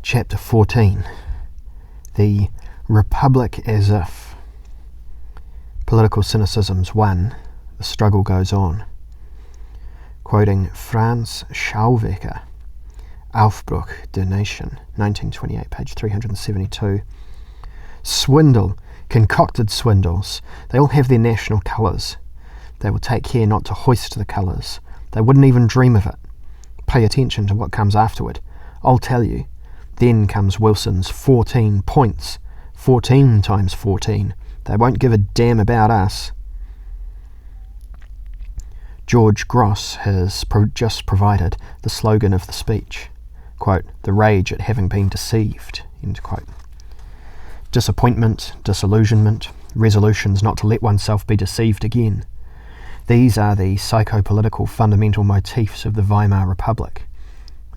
Chapter 14. The Republic as If. Political Cynicisms 1. The Struggle Goes On. Quoting Franz Schauwecker, Aufbruch der Nation, 1928, page 372. Swindle, concocted swindles. They all have their national colours. They will take care not to hoist the colours. They wouldn't even dream of it. Pay attention to what comes afterward. I'll tell you. Then comes Wilson's 14 points. 14 times 14. They won't give a damn about us. George Gross has just provided the slogan of the speech. Quote, the rage at having been deceived. End quote. Disappointment, disillusionment, resolutions not to let oneself be deceived again. These are the psychopolitical fundamental motifs of the Weimar Republic.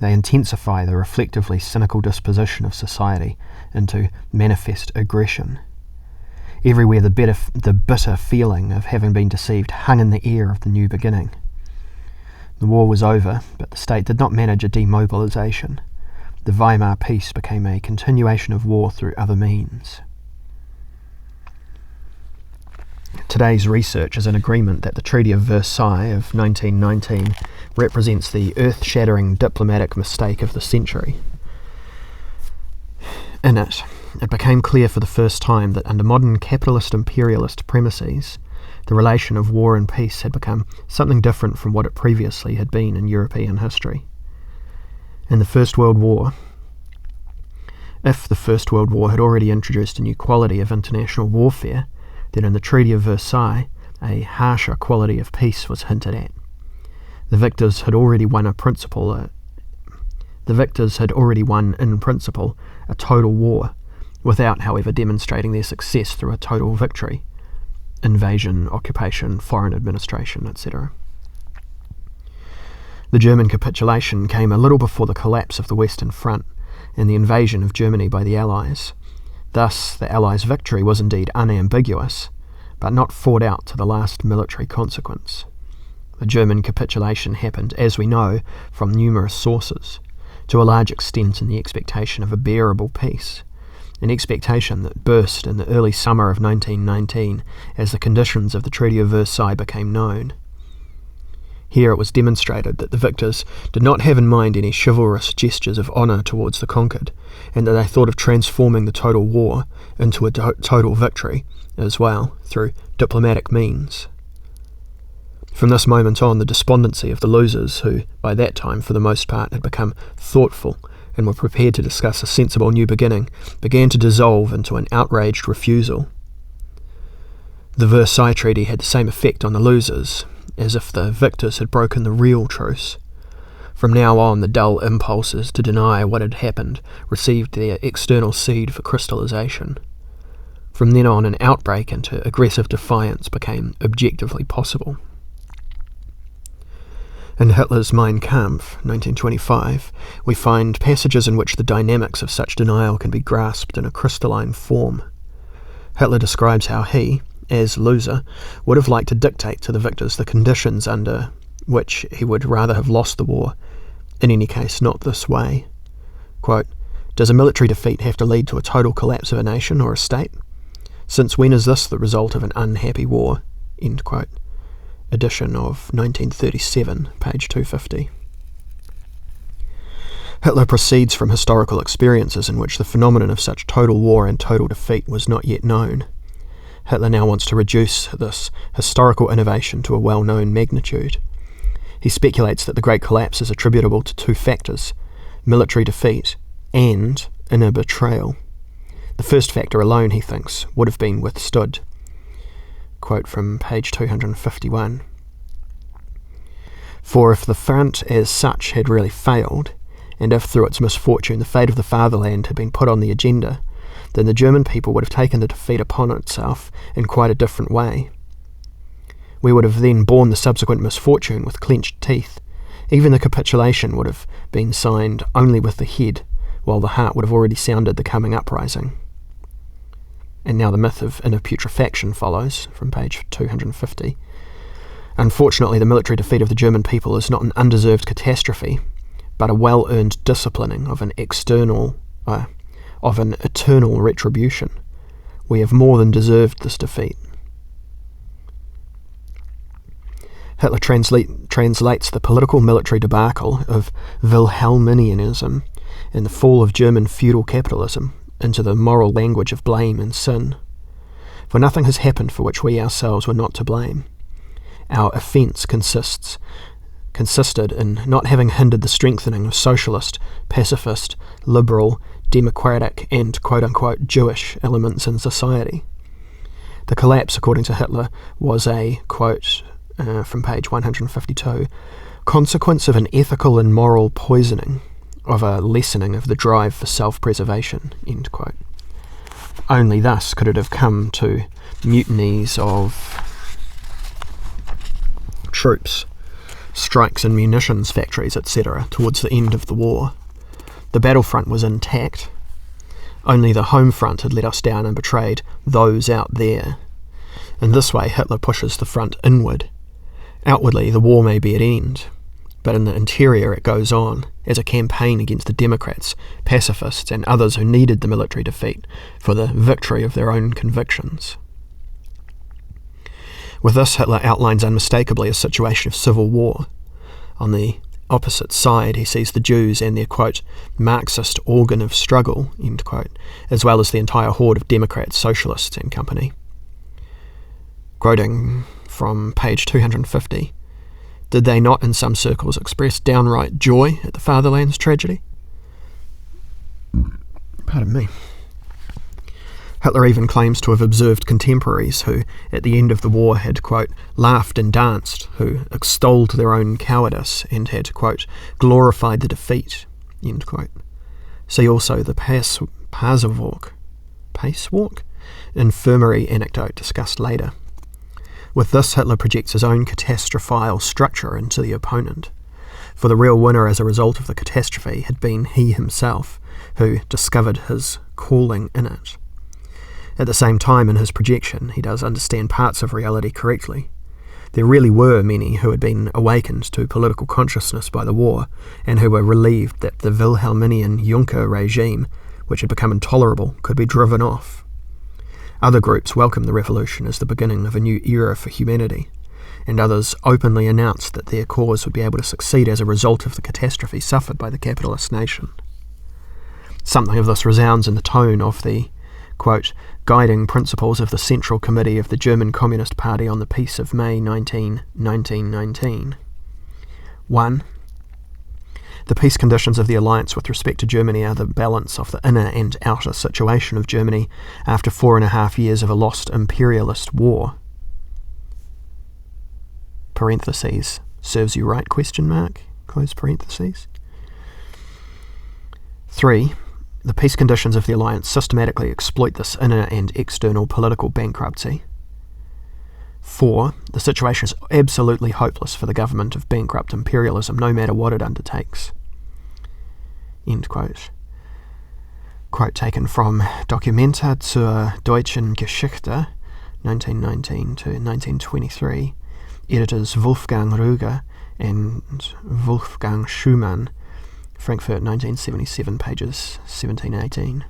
They intensify the reflectively cynical disposition of society into manifest aggression. Everywhere the bitter feeling of having been deceived hung in the air of the new beginning. The war was over, but the state did not manage a demobilization. The Weimar peace became a continuation of war through other means. Today's research is in agreement that the Treaty of Versailles of 1919 represents the earth-shattering diplomatic mistake of the century. In it became clear for the first time that under modern capitalist imperialist premises, the relation of war and peace had become something different from what it previously had been in European history. In the First World War, if the First World War had already introduced a new quality of international warfare, then in the Treaty of Versailles, a harsher quality of peace was hinted at. The victors had already won in principle a total war, without, however, demonstrating their success through a total victory. Invasion, occupation, foreign administration, etc. The German capitulation came a little before the collapse of the Western Front and the invasion of Germany by the Allies. Thus, the Allies' victory was indeed unambiguous, but not fought out to the last military consequence. The German capitulation happened, as we know, from numerous sources, to a large extent in the expectation of a bearable peace, an expectation that burst in the early summer of 1919 as the conditions of the Treaty of Versailles became known. Here it was demonstrated that the victors did not have in mind any chivalrous gestures of honour towards the conquered, and that they thought of transforming the total war into a total victory as well, through diplomatic means. From this moment on, the despondency of the losers, who by that time for the most part had become thoughtful and were prepared to discuss a sensible new beginning, began to dissolve into an outraged refusal. The Versailles Treaty had the same effect on the losers, as if the victors had broken the real truce. From now on, the dull impulses to deny what had happened received their external seed for crystallization. From then on, an outbreak into aggressive defiance became objectively possible. In Hitler's Mein Kampf, 1925, we find passages in which the dynamics of such denial can be grasped in a crystalline form. Hitler describes how he, as loser, would have liked to dictate to the victors the conditions under which he would rather have lost the war, in any case not this way. Quote, does a military defeat have to lead to a total collapse of a nation or a state? Since when is this the result of an unhappy war? End quote. Edition of 1937, page 250. Hitler proceeds from historical experiences in which the phenomenon of such total war and total defeat was not yet known. Hitler now wants to reduce this historical innovation to a well-known magnitude. He speculates that the Great Collapse is attributable to two factors, military defeat and inner betrayal. The first factor alone, he thinks, would have been withstood. Quote from page 251. For if the front as such had really failed, and if through its misfortune the fate of the fatherland had been put on the agenda, then the German people would have taken the defeat upon itself in quite a different way. We would have then borne the subsequent misfortune with clenched teeth. Even the capitulation would have been signed only with the head, while the heart would have already sounded the coming uprising. And now the myth of inner putrefaction follows, from page 250. Unfortunately, the military defeat of the German people is not an undeserved catastrophe, but a well-earned disciplining of an external of an eternal retribution. We have more than deserved this defeat. Hitler translates the political military debacle of Wilhelminianism and the fall of German feudal capitalism into the moral language of blame and sin. For nothing has happened for which we ourselves were not to blame. Our offence consisted in not having hindered the strengthening of socialist, pacifist, liberal, democratic and quote-unquote Jewish elements in society. The collapse, according to Hitler, was a, quote, from page 152, consequence of an ethical and moral poisoning, of a lessening of the drive for self-preservation, end quote. Only thus could it have come to mutinies of troops, strikes in munitions factories, etc., towards the end of the war. The battlefront was intact. Only the home front had let us down and betrayed those out there. In this way, Hitler pushes the front inward. Outwardly, the war may be at end, but in the interior it goes on as a campaign against the Democrats, pacifists, and others who needed the military defeat for the victory of their own convictions. With this, Hitler outlines unmistakably a situation of civil war. On the opposite side, he sees the Jews and their, quote, Marxist organ of struggle, end quote, as well as the entire horde of Democrats, Socialists and company. Quoting from page 250, did they not in some circles express downright joy at the fatherland's tragedy? Pardon me. Hitler even claims to have observed contemporaries who, at the end of the war, had, quote, laughed and danced, who extolled their own cowardice and had, quote, glorified the defeat, end quote. See also the Pace Walk infirmary anecdote discussed later. With this, Hitler projects his own catastrophile structure into the opponent, for the real winner as a result of the catastrophe had been he himself, who discovered his calling in it. At the same time, in his projection, he does understand parts of reality correctly. There really were many who had been awakened to political consciousness by the war, and who were relieved that the Wilhelminian Juncker regime, which had become intolerable, could be driven off. Other groups welcomed the revolution as the beginning of a new era for humanity, and others openly announced that their cause would be able to succeed as a result of the catastrophe suffered by the capitalist nation. Something of this resounds in the tone of the, quote, guiding principles of the Central Committee of the German Communist Party on the Peace of May 1919. 1. The peace conditions of the alliance with respect to Germany are the balance of the inner and outer situation of Germany after 4.5 years of a lost imperialist war. Parentheses. Serves you right, question mark, close parentheses. 3. The peace conditions of the alliance systematically exploit this inner and external political bankruptcy. 4. The situation is absolutely hopeless for the government of bankrupt imperialism, no matter what it undertakes. End quote. Quote taken from Documenta zur Deutschen Geschichte, 1919 to 1923, editors Wolfgang Rüger and Wolfgang Schumann, Frankfurt, 1977, pages 17-18.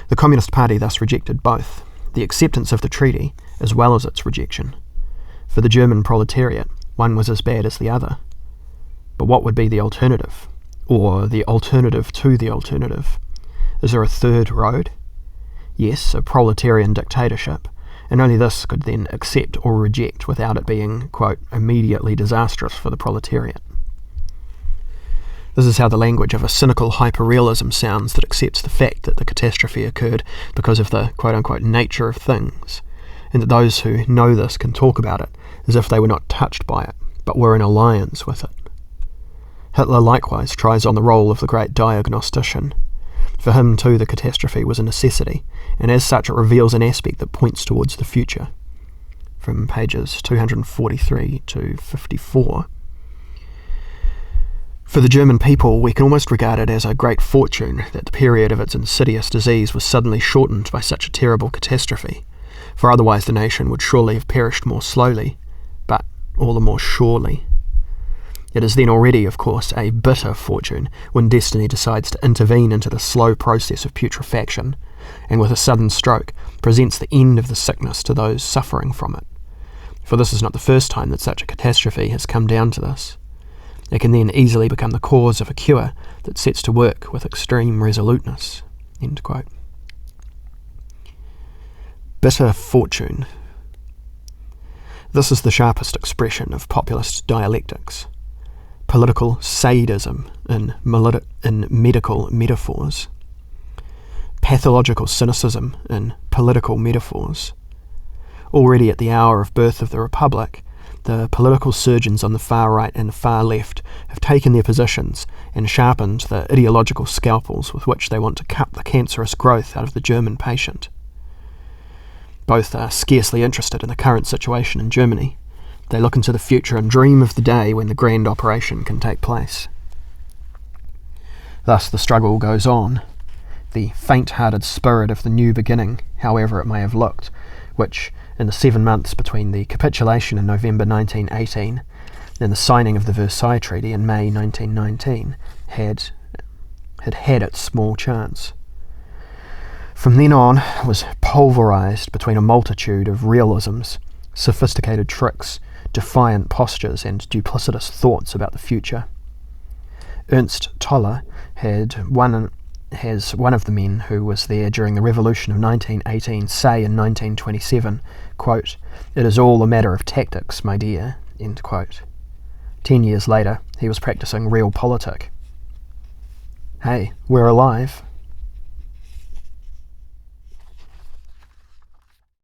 The Communist Party thus rejected both the acceptance of the treaty as well as its rejection. For the German proletariat, one was as bad as the other. But what would be the alternative? Or the alternative to the alternative? Is there a third road? Yes, a proletarian dictatorship, and only this could then accept or reject without it being, quote, immediately disastrous for the proletariat. This is how the language of a cynical hyperrealism sounds that accepts the fact that the catastrophe occurred because of the quote-unquote nature of things, and that those who know this can talk about it as if they were not touched by it, but were in alliance with it. Hitler likewise tries on the role of the great diagnostician. For him too the catastrophe was a necessity, and as such it reveals an aspect that points towards the future. From pages 243 to 54. For the German people, we can almost regard it as a great fortune that the period of its insidious disease was suddenly shortened by such a terrible catastrophe, for otherwise the nation would surely have perished more slowly, but all the more surely. It is then already, of course, a bitter fortune when destiny decides to intervene into the slow process of putrefaction, and with a sudden stroke presents the end of the sickness to those suffering from it. For this is not the first time that such a catastrophe has come down to this. It can then easily become the cause of a cure that sets to work with extreme resoluteness." End quote. Bitter fortune. This is the sharpest expression of populist dialectics. Political sadism in medical metaphors. Pathological cynicism in political metaphors. Already at the hour of birth of the Republic, the political surgeons on the far right and the far left have taken their positions and sharpened the ideological scalpels with which they want to cut the cancerous growth out of the German patient. Both are scarcely interested in the current situation in Germany. They look into the future and dream of the day when the grand operation can take place. Thus the struggle goes on. The faint-hearted spirit of the new beginning, however it may have looked, which, in the 7 months between the capitulation in November 1918 and the signing of the Versailles Treaty in May 1919, had its small chance. From then on was pulverised between a multitude of realisms, sophisticated tricks, defiant postures and duplicitous thoughts about the future. Ernst Toller has one of the men who was there during the Revolution of 1918 say in 1927, quote, "It is all a matter of tactics, my dear," end quote. 10 years later, he was practising realpolitik. Hey, we're alive.